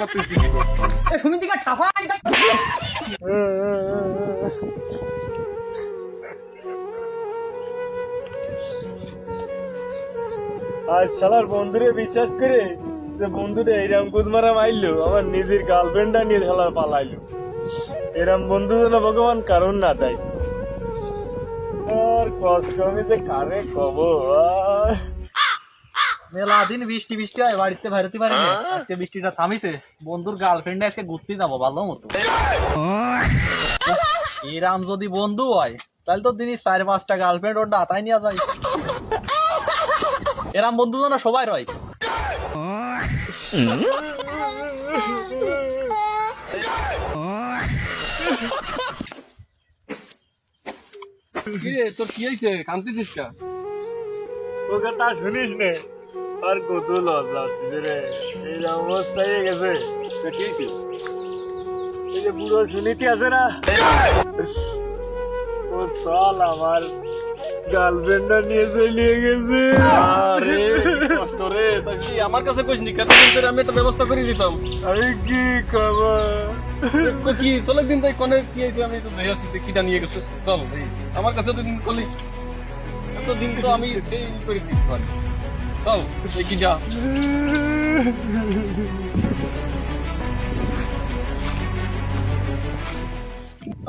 বৃষ্টি পড়তেছি সুমিতি কা ঠাফা আজ শালার বন্ধুরে বিশ্বাস করে যে বন্ধুরে এইরাম কুদমারা মাইলো আমার নিজের গার্লফ্রেন্ডটা নিয়ে শালার পালাইলো। এরম বন্ধু যেন ভগবান কারণ না তাই আর কষ্ট আমি যে কারে কব। মেলা দিন বৃষ্টি বৃষ্টি হয় বাড়িতে বাইরেতে পারিনি, আজকে বৃষ্টিটা থামিছে। বন্ধুর গার্লফ্রেন্ডে আজকে ঘুরতে যাবো ভালো মতো। এরাম যদি বন্ধু হয় তাহলে তো দিনই 4-5টা গার্লফ্রেন্ড ওর দাতাই নিয়ে যায়। এরাম বন্ধু তো না সবাই রয়। কিরে তোর কি হয়েছে, কাঁদতেছিস কা? ও কথা শুনিস নে আর কত লজ্জা আসছে রে, এই অবস্থা হয়ে গেছে। কি হয়েছে? এই যে বুড়ো সুনীতি আছে না, ও সাল আমার গার্লফ্রেন্ডটা নিয়ে চলে গেছে। আরে কষ্ট রে, তা কি আমার কাছে কইস নি? কতদিন ধরে আমি একটা ব্যবস্থা করে দিতাম। আমি কি খবর? কি চলে দিন তাই কোনে কি হয়েছে আমি তো দেখে আছি কিটা নিয়ে গেছে। চল এই, আমার কাছে তো দিন করলি এতদিন তো আমি সেই করে দিতে পারি। চল এই কি যা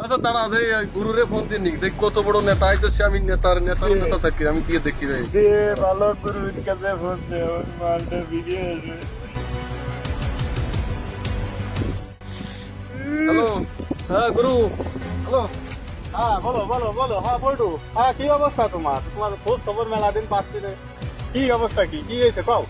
আচ্ছা দাঁড়া দে, গুরুরে ফোন দিয়ে নিক দেখ কত বড় নেতা আছে সে। আমি নেতার নেতা থাকি, আমি গিয়ে দেখি ভাই। দে ভালো গুরুর কাছে ফোন দে, ওর মালটা ভিডিও আছে। হ্যালো, হ্যাঁ গুরু। হ্যালো, হ্যাঁ বলো বলো বলো। হ্যাঁ বলটু, হ্যাঁ কি অবস্থা তোমার? তোমার খোঁজ খবর মেলা দিন পাচ্ছি না। কি অবস্থা, কি কি হয়েছে কও?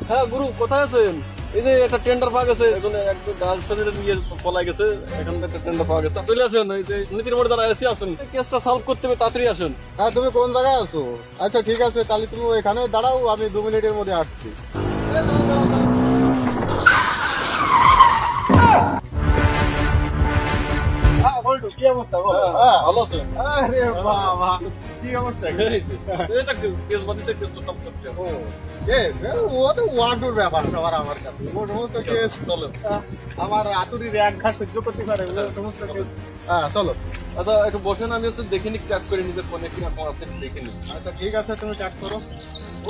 হ্যাঁ গুরু কোথায় আছেন? এই যে একটা টেন্ডার পাওয়া গেছে, এখন একদম গার্লফ্রেন্ডের নিয়ে পলাই গেছে, এখন একটা টেন্ডার পাওয়া গেছে। চলে আসেন, এই যে নীতির মোড়ে দাঁড়ায় এসে আসেন, কেসটা সলভ করতে হবে, তাড়াতাড়ি আসেন। হ্যাঁ তুমি কোন জায়গায় আছো? আচ্ছা ঠিক আছে, তাহলে তুমি এখানে দাঁড়াও, আমি 2 মিনিটের মধ্যে আসছি। হ্যাঁ বলটু, কি অবস্থা বলো? হ্যাঁ ভালো আছেন? আরে বাবা, কি অবস্থা? এটা কেস বাদিছে, কেস তো সলভ করতে হবে। ও কেস, ও তো ওয়ার্ডুর ব্যাপার সবার আমার কাছে। ও সমস্ত কেস চলো। আমার আতুরি র্যাঙ্ক ঘাট সহ্য করতে পারে, ও সমস্ত কেস। হ্যাঁ চলো। আচ্ছা একটু বসেন, আমি হচ্ছে দেখে নি, ট্র্যাক করে নিজের ফোনে কিরকম আছে দেখে নি। আচ্ছা ঠিক আছে, তুমি চ্যাট করো।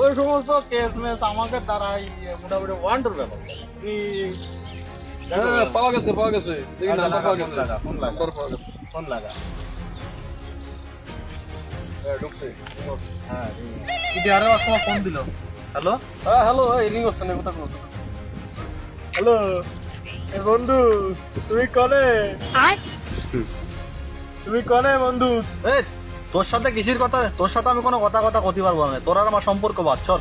ওই সমস্ত কেস মেস আমাকে দ্বারাই মোটামুটি ওয়ান্ডার ব্যাপার। কি হ্যাঁ পাওয়া গেছে, পাওয়া গেছে, দেখি আচ্ছা, নাম্বার লাগা, পাওয়া গেছে, ফোন লাগা, ফোন লাগা। নাম্বার পাওয়া গেছে। ফোন লাগা। হ্যাঁ ঢুকছে। হ্যাঁ কি আরে আসলে ফোন দিল। হ্যালো, হ্যাঁ হ্যালো, এই রিং হচ্ছে না, কথা বলো। হ্যালো এ বন্ধু, তুমি কনে? তুমি কনে বন্ধু? এই তোর সাথে কিসির কথা? তোর সাথে আমি কোনো কথা কইতে পারবো না। তোর আর আমার সম্পর্ক বাদ, চল।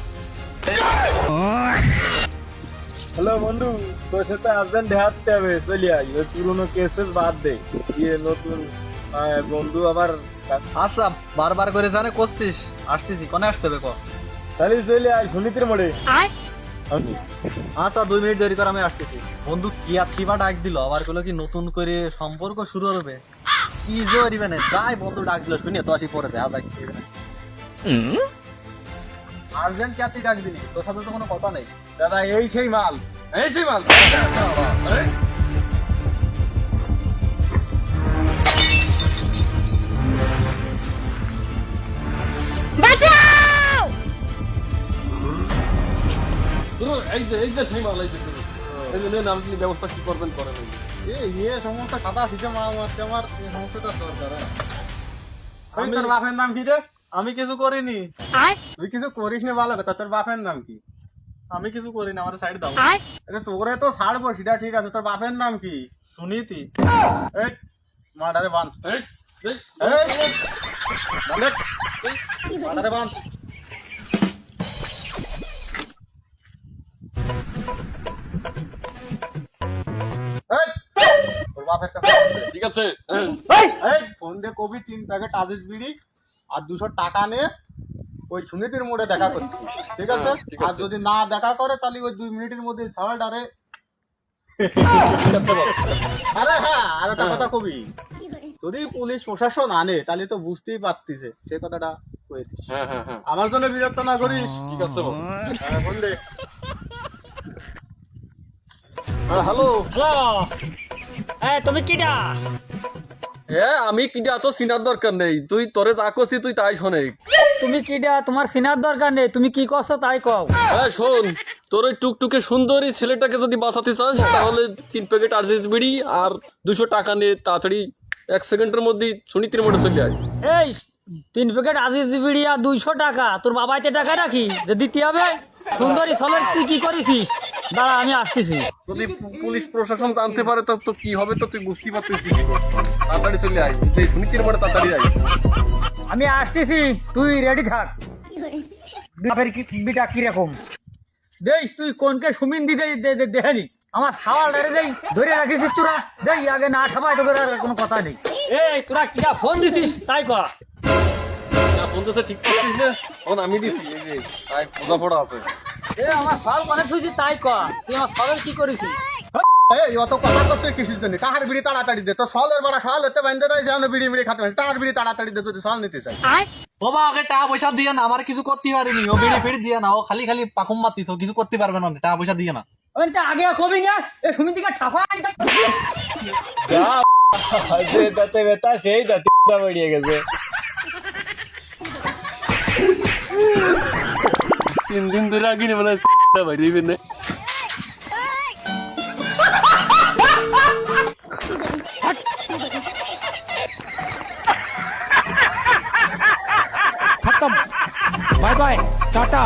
হ্যালো বন্ধু, তোর সাথে আর্জেন্ট হাঁটতে হবে, চলে আই। ওই পুরোনো কেসেস বাদ দে, ইয়ে নতুন বন্ধু আমার। আচ্ছা বারবার করে জানে করছিস, আসতেছি, কোনে আসতে হবে ক? তাহলে চলে আই সুনীতির মোড়ে। আচ্ছা 2 মিনিট দেরি করে আমি আসতেছি। বন্ধু কি আর কিবা ডাক দিল, আবার গুলো কি নতুন করে সম্পর্ক শুরু হবে? কি জরিবে না, তাই বন্ধু ডাক দিল, শুনে তো আসি পরে দেখা যাক। আর্জেন্ট কে তুই ডাক দিলি? তোর সাথে তো কোনো কথা নেই। দাদা এই সেই মাল। এই সেই মাল। আরে গুরু, এই যে সেই মাল, এই যে গুরু। এই যে নেন, আপনি ব্যবস্থা কি করবেন করেন। ইয়ে সমস্ত খাতা শিখে মারছে আমার, এই সমস্যাটা দরকার। আমি তোর বাপের নাম কি রে? আমি কিছু করিনি। তুই কিছু করিস না ভালো কথা, তোর বাপের নাম কি? আমি কিছু করিনি, আমার সাইড দাও। আরে তোরে তো ছাড়বো সেটা ঠিক আছে, তোর বাপের নাম কি? সুনীতি। এই মার্ডারে বান, এই এই এই মার্ডারে বান। এই, তোর বাপের কাছে ফোন দে। ঠিক আছে। এই ফোন দে, কবি 3 প্যাকেট আজিজ বিড়ি আর 200 টাকা নে, ওই সুনীতির মোড়ে দেখা করতে, ঠিক আছে? ঠিক আর আছে। যদি না দেখা করে তাহলে ওই 2 মিনিটের মধ্যে সাওয়াল ডারে। ঠিক আছে বল। আরে হ্যাঁ, আর একটা কথা কবি, যদি পুলিশ প্রশাসন আনে তাহলে তো বুঝতেই পারতিছে, সে কথাটা কয়ে দিস। হ্যাঁ হ্যাঁ হ্যাঁ, আমার জন্য বিরক্ত না করিস। ঠিক আছে বল। হ্যাঁ, ফোন দে। হ্যালো। তুমি কিডা? হ্যাঁ আমি কিটা তো চিনার দরকার নেই, তুই তোরে যা করছি তুই তাই শোনে। তুমি কিডা? তোমার সিনার দরকার নেই, তুমি কি করছো তাই কও। হ্যাঁ শোন, তোর ওই টুকটুকে সুন্দরী ছেলেটাকে যদি বাঁচাতে চাস তাহলে 3 প্যাকেট আরজিএস বিড়ি আর 200 টাকা নিয়ে তাড়াতাড়ি 1 সেকেন্ডের মধ্যে সুনীতির মোড়ে চলে আয়। এই 3 প্যাকেট আজিজ বিড়ি আর 200 টাকা তোর বাবাইতে টাকা রাখি যে দিতে হবে? সুন্দরী ছলের তুই কি করেছিস? দাঁড়া আমি আসতেছি। যদি পুলিশ প্রশাসন জানতে পারে তো তো কি হবে তো তুই বুঝতে পারতেছিস। তাড়াতাড়ি চলে আয়, এই সুনীতির মোড়ে তাড়াতাড়ি আয়। আমি আসতেছি, তুই রেডি থাক। বাপের কি বিটা কিরকম দেই, তুই কোনকে সুমিন দিতে দেখেনি আমার সাওয়াল ডারে দেই ধরে রাখিস তোরা। দেই আগে না ঠাপাই তোকে আর কোনো কথা নেই। এই তোরা কিটা ফোন দিছিস তাই কর। না বলতেছে ঠিক করছিস না, তখন আমি দিছি এই যে তাই খোঁজা পড়া আছে। আমার সাল মানে তুই তাই কর, তুই আমার সালের কি করেছিস? এই অত কথা করছে কিসের জন্য? টাহার বিড়ি তাড়াতাড়ি দে, তো সলের বড় সল হতে বাইন্দে রয়েছে, আমরা বিড়ি মিড়ি খাতে পারি। টাহার বিড়ি তাড়াতাড়ি দে যদি সল নিতে চাই। বাবা ওকে টাকা পয়সা দিয়ে না, আমার কিছু করতে পারিনি, ও বিড়ি ফিড়ি দিয়ে না, ও খালি খালি পাখুম মাতিস, ও কিছু করতে পারবে না, টাকা পয়সা দিয়ে না। আমি তো আগে কবি না এ সুমিন দিকে ঠাপাই। যা যে দাঁতে ব্যথা সেই দাঁতে বেরিয়ে গেছে। 3 দিন ধরে আগে মানে বাইরে দিবেন না। खत्म, बाय बाय, टाटा।